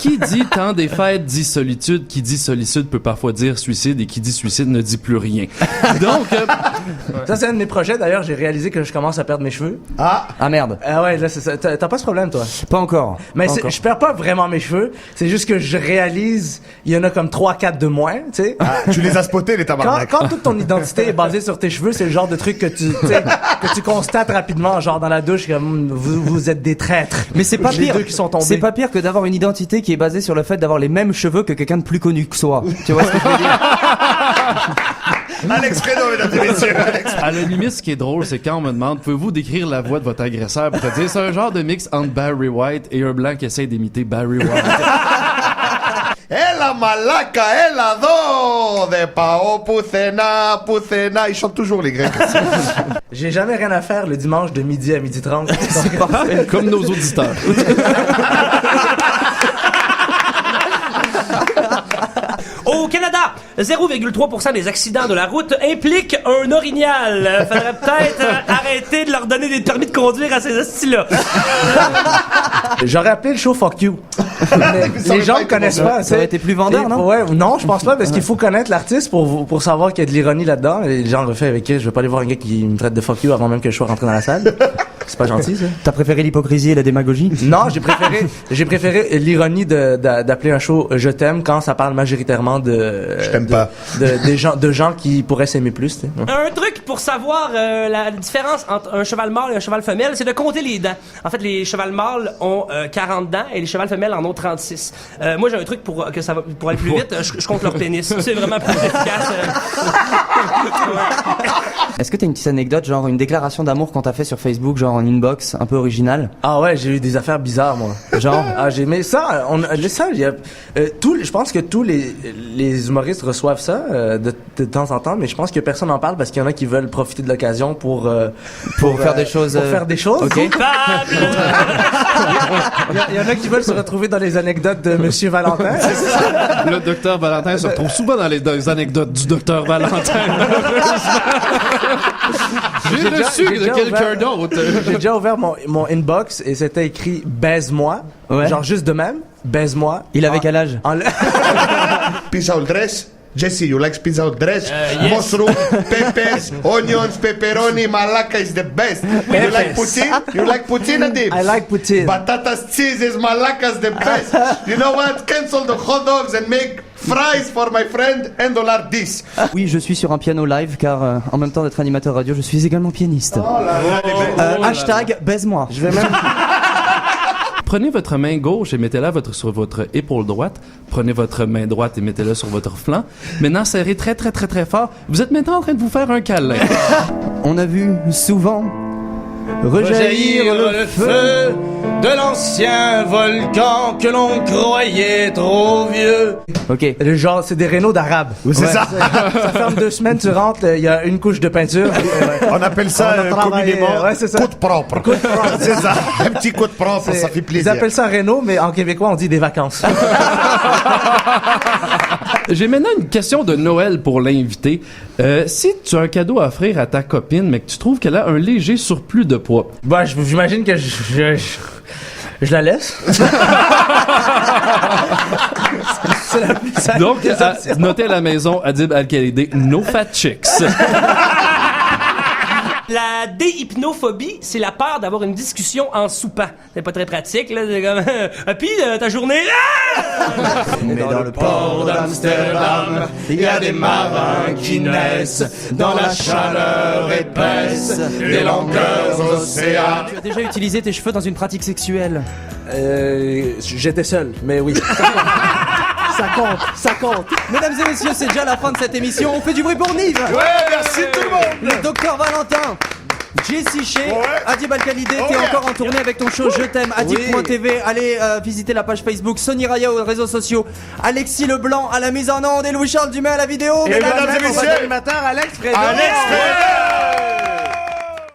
Qui dit temps des fêtes dit solitude, qui dit solitude peut parfois dire suicide, et qui dit suicide ne dit plus rien. Donc, ça c'est un de mes projets d'ailleurs, j'ai réalisé que je commence à perdre mes cheveux. Ah merde. Ah ouais, là c'est ça. T'as pas ce problème toi? Pas encore. Mais Pas encore. je perds pas vraiment mes cheveux, c'est juste que je réalise, il y en a comme 3-4 de moins, tu sais. Tu les as spotés, les tabarnak. Quand toute ton identité est basée sur tes cheveux, c'est le genre de truc que tu constates rapidement, genre dans la douche, comme vous êtes des traîtres. Mais c'est pas Les pire. deux qui sont tombés. C'est pas pire que d'avoir une identité qui est basée sur le fait d'avoir les mêmes cheveux que quelqu'un de plus connu que soi. Tu vois ce que je veux dire? Alex Fredo, mesdames et messieurs. à la limite, ce qui est drôle, c'est quand on me demande, pouvez-vous décrire la voix de votre agresseur pour te dire, c'est un genre de mix entre Barry White et un blanc qui essaie d'imiter Barry White. La malaca, la do de pao pucena, pucena. Ils chantent toujours les Grecs. J'ai jamais rien à faire le dimanche de midi à 12h30. C'est parfait. Comme nos auditeurs. Au Canada, 0,3% des accidents de la route impliquent un orignal. Faudrait peut-être arrêter de leur donner des permis de conduire à ces hosties-là. J'aurais appelé le show Fuck You. Mais les gens ne connaissent pas. Ça aurait été plus vendeur, non? Ouais, non, je pense pas, parce qu'il faut connaître l'artiste pour savoir qu'il y a de l'ironie là-dedans. Et les gens le font avec qui? Je vais pas aller voir un gars qui me traite de Fuck You avant même que je sois rentré dans la salle. C'est pas gentil, ça. T'as préféré l'hypocrisie et la démagogie? Non, j'ai préféré l'ironie d'appeler un show Je t'aime quand ça parle majoritairement Je t'aime pas. de gens qui pourraient s'aimer plus, tu sais. Un truc pour savoir la différence entre un cheval mâle et un cheval femelle, c'est de compter les dents. En fait, les chevals mâles ont 40 dents et les chevals femelles en ont 36. Moi, j'ai un truc pour aller plus vite. Je compte leur pénis. C'est vraiment plus efficace. Est-ce que t'as une petite anecdote, genre une déclaration d'amour qu'on t'a fait sur Facebook, genre en inbox, un peu originale? Ah ouais, j'ai eu des affaires bizarres, moi. Genre? Ah, mais ça, je pense que tous les humoristes reçoivent ça de temps en temps, mais je pense que personne n'en parle parce qu'il y en a qui veulent profiter de l'occasion pour faire des choses. Pour faire des choses. Ok. Il y en a qui veulent se retrouver dans les anecdotes de Monsieur Valentin. Le docteur Valentin se retrouve souvent dans les anecdotes du docteur Valentin. J'ai reçu de quelqu'un d'autre. J'ai déjà ouvert mon inbox et c'était écrit baise-moi. Ouais. Genre juste de même, baise-moi. Il avait quel âge? Pizza au dress. Jesse, you like pizza au dress? Yes. Mushroom, peppers, onions, pepperoni, malaca is the best. You like poutine? You like poutine, Adib? I like poutine. Batatas cheese is malacas the best. You know what? Cancel the hot dogs and make fries for my friend $10. Oui, je suis sur un piano live car en même temps d'être animateur radio, je suis également pianiste. Hashtag baise-moi. Je vais même... Prenez votre main gauche et mettez-la sur votre épaule droite. Prenez votre main droite et mettez-la sur votre flanc. Maintenant, serrez très, très, très, très fort. Vous êtes maintenant en train de vous faire un câlin. On a vu souvent rejaillir le feu de l'ancien volcan que l'on croyait trop vieux. Ok. Le genre, c'est des rénaux d'arabe. C'est ça. Ça ferme 2 semaines, tu rentres, il y a une couche de peinture. On appelle ça On a travaillé, communément ouais, c'est ça. coup de propre. C'est ça. Un petit coup de propre, ça fait Ils plaisir. appellent ça réno, mais en québécois, on dit des vacances. J'ai maintenant une question de Noël pour l'invité. Si tu as un cadeau à offrir à ta copine, mais que tu trouves qu'elle a un léger surplus de poids. Bah, j'imagine que je la laisse. C'est la plus simple Donc, des options. notez à la maison, Adib Al-Khalidi, no fat chicks. La déhypnophobie, c'est la peur d'avoir une discussion en soupant. C'est pas très pratique, là. C'est comme, puis ta journée, Mais dans le port d'Amsterdam, il y a des marins qui naissent dans la chaleur épaisse des longueurs océans. Tu as déjà utilisé tes cheveux dans une pratique sexuelle? J'étais seul, mais oui. Ça compte. Mesdames et messieurs, c'est déjà la fin de cette émission. On fait du bruit pour Nive. Ouais, merci tout le monde. Le docteur Valentin. Jessie Shea, Adib Al-Khalidi, t'es encore en tournée avec ton show Je t'aime, Adib.tv. Allez visiter la page Facebook, Sony Raya aux réseaux sociaux, Alexis Leblanc à la mise en onde et Louis-Charles Dumais à la vidéo. Et mesdames et messieurs, Alex Fredo. Alex Fredo.